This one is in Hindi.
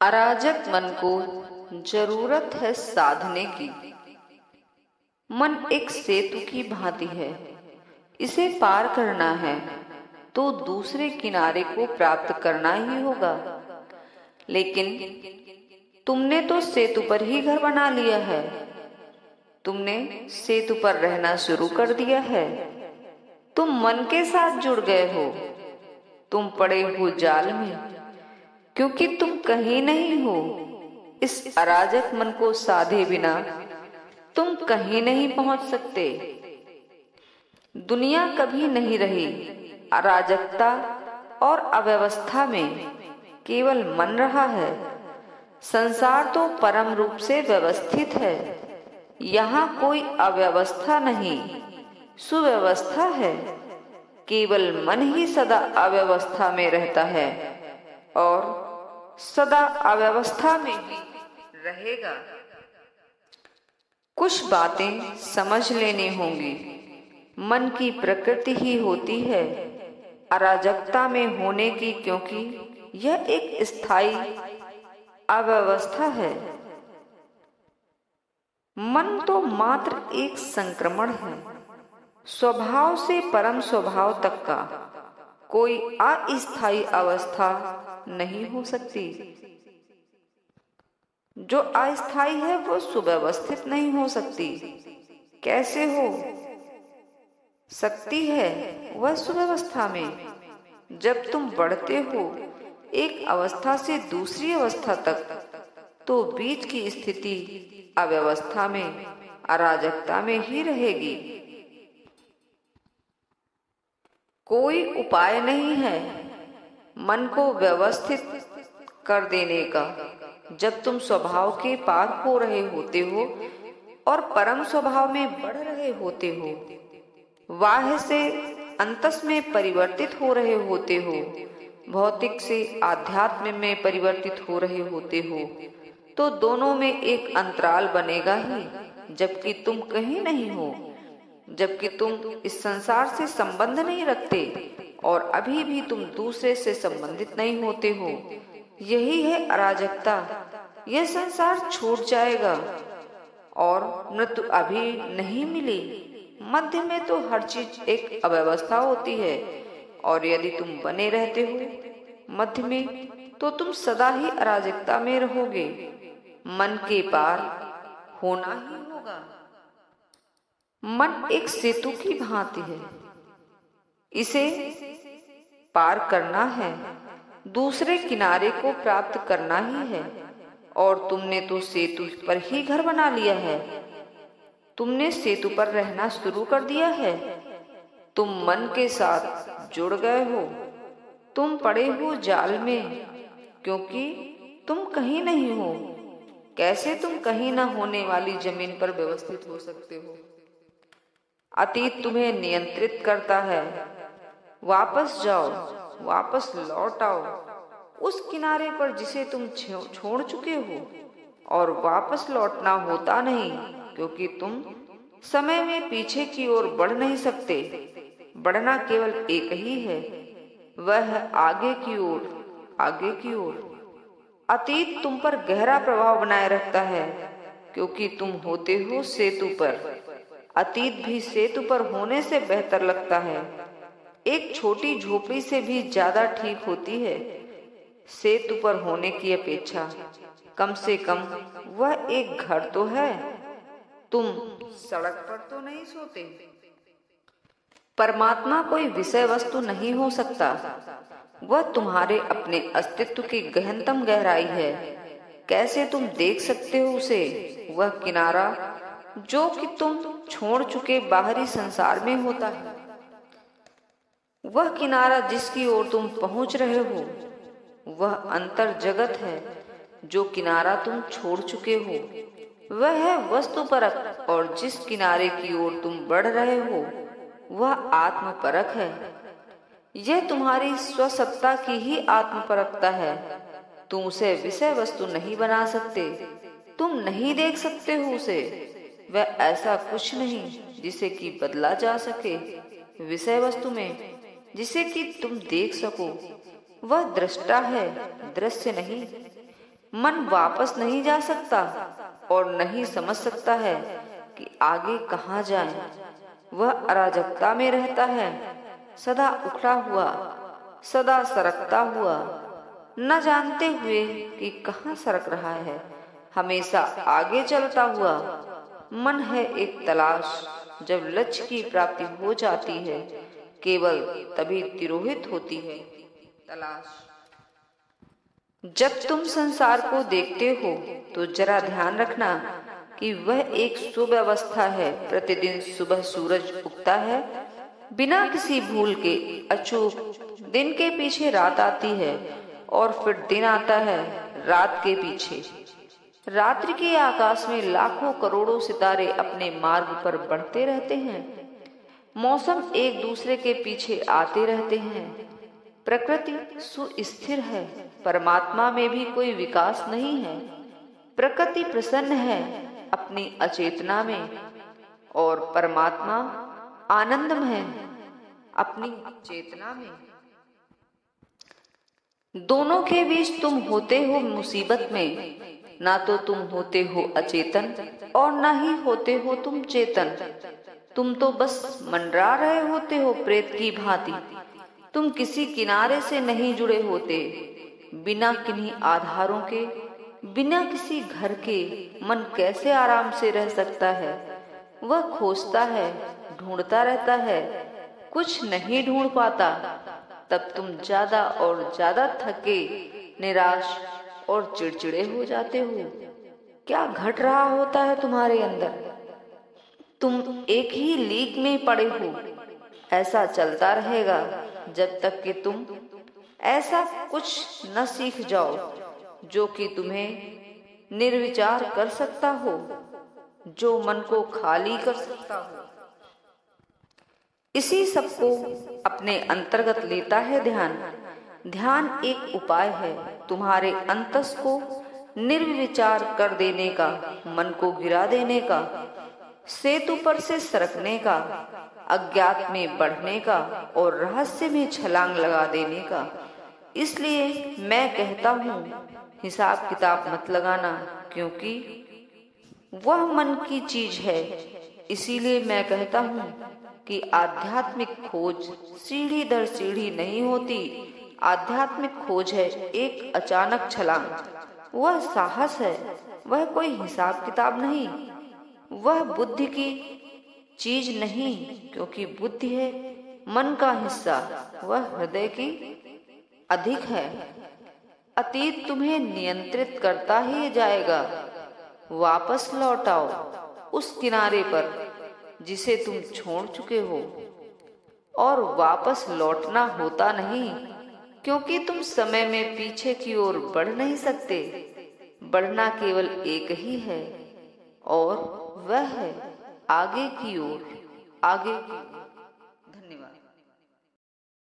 अराजक मन को जरूरत है साधने की। मन एक सेतु की भांति है, इसे पार करना है तो दूसरे किनारे को प्राप्त करना ही होगा। लेकिन तुमने तो सेतु पर ही घर बना लिया है, तुमने सेतु पर रहना शुरू कर दिया है। तुम मन के साथ जुड़ गए हो, तुम पड़े हो जाल में, क्योंकि तुम कहीं नहीं हो। इस अराजक मन को साधे बिना तुम कहीं नहीं पहुंच सकते। दुनिया कभी नहीं रही अराजकता और अव्यवस्था में, केवल मन रहा है। संसार तो परम रूप से व्यवस्थित है, यहाँ कोई अव्यवस्था नहीं, सुव्यवस्था है। केवल मन ही सदा अव्यवस्था में रहता है और सदा अव्यवस्था में ही रहेगा। कुछ बातें समझ लेनी होंगी। मन की प्रकृति ही होती है अराजकता में होने की, क्योंकि यह एक स्थायी अव्यवस्था है। मन तो मात्र एक संक्रमण है, स्वभाव से परम स्वभाव तक का कोई अस्थायी अवस्था नहीं हो सकती। जो अस्थायी है वो सुव्यवस्थित नहीं हो सकती। कैसे हो सकती है वह सुव्यवस्था में? जब तुम बढ़ते हो एक अवस्था से दूसरी अवस्था तक, तो बीच की स्थिति अव्यवस्था में, अराजकता में ही रहेगी। कोई उपाय नहीं है मन को व्यवस्थित कर देने का। जब तुम स्वभाव के पार हो रहे होते हो और परम स्वभाव में बढ़ रहे होते हो, बाह्य से अंतस में परिवर्तित हो रहे होते हो, भौतिक से आध्यात्म में परिवर्तित हो रहे होते हो, तो दोनों में एक अंतराल बनेगा ही। जबकि तुम कहीं नहीं हो, जबकि तुम इस संसार से संबंध नहीं रखते और अभी भी तुम दूसरे से संबंधित नहीं होते हो। यही है अराजकता। यह संसार छूट जाएगा और मृत्यु अभी नहीं मिली। मध्य में तो हर चीज एक अव्यवस्था होती है, और यदि तुम बने रहते हो मध्य में, तो तुम सदा ही अराजकता में रहोगे। मन के पार होना ही होगा। मन एक सेतु की भांति है, इसे पार करना है, दूसरे किनारे को प्राप्त करना ही है। और तुमने तो सेतु पर ही घर बना लिया है, तुमने सेतु पर रहना शुरू कर दिया है। तुम मन के साथ जुड़ गए हो, तुम पड़े हो जाल में, क्योंकि तुम कहीं नहीं हो। कैसे तुम कहीं न होने वाली जमीन पर व्यवस्थित हो सकते हो? अतीत तुम्हें नियंत्रित करता है। वापस जाओ, वापस लौट आओ उस किनारे पर जिसे तुम छोड़ चुके हो। और वापस लौटना होता नहीं, क्योंकि तुम समय में पीछे की ओर बढ़ नहीं सकते। बढ़ना केवल एक ही है, वह है आगे की ओर, आगे की ओर। अतीत तुम पर गहरा प्रभाव बनाए रखता है, क्योंकि तुम होते हो सेतु पर। अतीत भी सेतु पर होने से बेहतर लगता है, एक छोटी झोपड़ी से भी ज्यादा ठीक होती है सेतु पर होने की अपेक्षा। कम से कम वह एक घर तो है, तुम सड़क पर तो नहीं सोते। परमात्मा कोई विषय वस्तु नहीं हो सकता, वह तुम्हारे अपने अस्तित्व की गहनतम गहराई है। कैसे तुम देख सकते हो उसे? वह किनारा जो कि तुम छोड़ चुके बाहरी संसार में होता है, वह किनारा जिसकी ओर तुम पहुंच रहे हो, वह अंतर जगत है। जो किनारा तुम छोड़ चुके हो वह है वस्तुपरक, और जिस किनारे की ओर तुम बढ़ रहे हो वह आत्मपरक है। यह तुम्हारी स्वसत्ता की ही आत्मपरकता है। तुम उसे विषय वस्तु नहीं बना सकते, तुम नहीं देख सकते हो उसे। वह ऐसा कुछ नहीं जिसे कि बदला जा सके विषय वस्तु में, जिसे कि तुम देख सको। वह दृष्टा है, दृश्य नहीं। मन वापस नहीं जा सकता और नहीं समझ सकता है कि आगे कहाँ जाए। वह अराजकता में रहता है, सदा उखड़ा हुआ, सदा सरकता हुआ, न जानते हुए कि कहाँ सरक रहा है, हमेशा आगे चलता हुआ। मन है एक तलाश, जब लक्ष्य की प्राप्ति हो जाती है केवल तभी तिरोहित होती है तलाश। जब तुम संसार को देखते हो तो जरा ध्यान रखना कि वह एक सुव्यवस्था है। प्रतिदिन सुबह सूरज उगता है, बिना किसी भूल के अचूक। दिन के पीछे रात आती है और फिर दिन आता है रात के पीछे। रात्रि के आकाश में लाखों करोड़ों सितारे अपने मार्ग पर बढ़ते रहते हैं। मौसम एक दूसरे के पीछे आते रहते हैं। प्रकृति सुस्थिर है, परमात्मा में भी कोई विकास नहीं है। प्रकृति प्रसन्न है अपनी अचेतना में और परमात्मा आनंदमय है अपनी चेतना में। दोनों के बीच तुम होते हो मुसीबत में, ना तो तुम होते हो अचेतन और ना ही होते हो तुम चेतन। तुम तो बस मंडरा रहे होते हो प्रेत की भांति। तुम किसी किनारे से नहीं जुड़े होते। बिना किन्हीं आधारों के, बिना किसी घर के मन कैसे आराम से रह सकता है? वह खोजता है, ढूंढता रहता है, कुछ नहीं ढूंढ पाता। तब तुम ज्यादा और ज्यादा थके, निराश और चिड़चिड़े हो जाते हो। क्या घट रहा होता है तुम्हारे अंदर? तुम एक ही लीक में पड़े हो। ऐसा चलता रहेगा जब तक कि तुम ऐसा कुछ न सीख जाओ जो कि तुम्हें निर्विचार कर सकता हो, जो मन को खाली कर सकता हो। इसी सबको अपने अंतर्गत लेता है ध्यान। ध्यान एक उपाय है तुम्हारे अंतस को निर्विचार कर देने का, मन को गिरा देने का, सेतु पर से सरकने का, अज्ञात में बढ़ने का और रहस्य में छलांग लगा देने का। इसलिए मैं कहता हूँ हिसाब किताब मत लगाना, क्योंकि वह मन की चीज है। इसीलिए मैं कहता हूँ कि आध्यात्मिक खोज सीढ़ी दर सीढ़ी नहीं होती। आध्यात्मिक खोज है एक अचानक छलांग। वह साहस है, वह कोई हिसाब किताब नहीं। वह बुद्धि की चीज नहीं, क्योंकि बुद्धि है मन का हिस्सा, वह हृदय की अधिक है। अतीत तुम्हें नियंत्रित करता ही जाएगा। वापस लौट आओ उस किनारे पर जिसे तुम छोड़ चुके हो। और वापस लौटना होता नहीं, क्योंकि तुम समय में पीछे की ओर बढ़ नहीं सकते। बढ़ना केवल एक ही है और वह है आगे की ओर, आगे की ओर।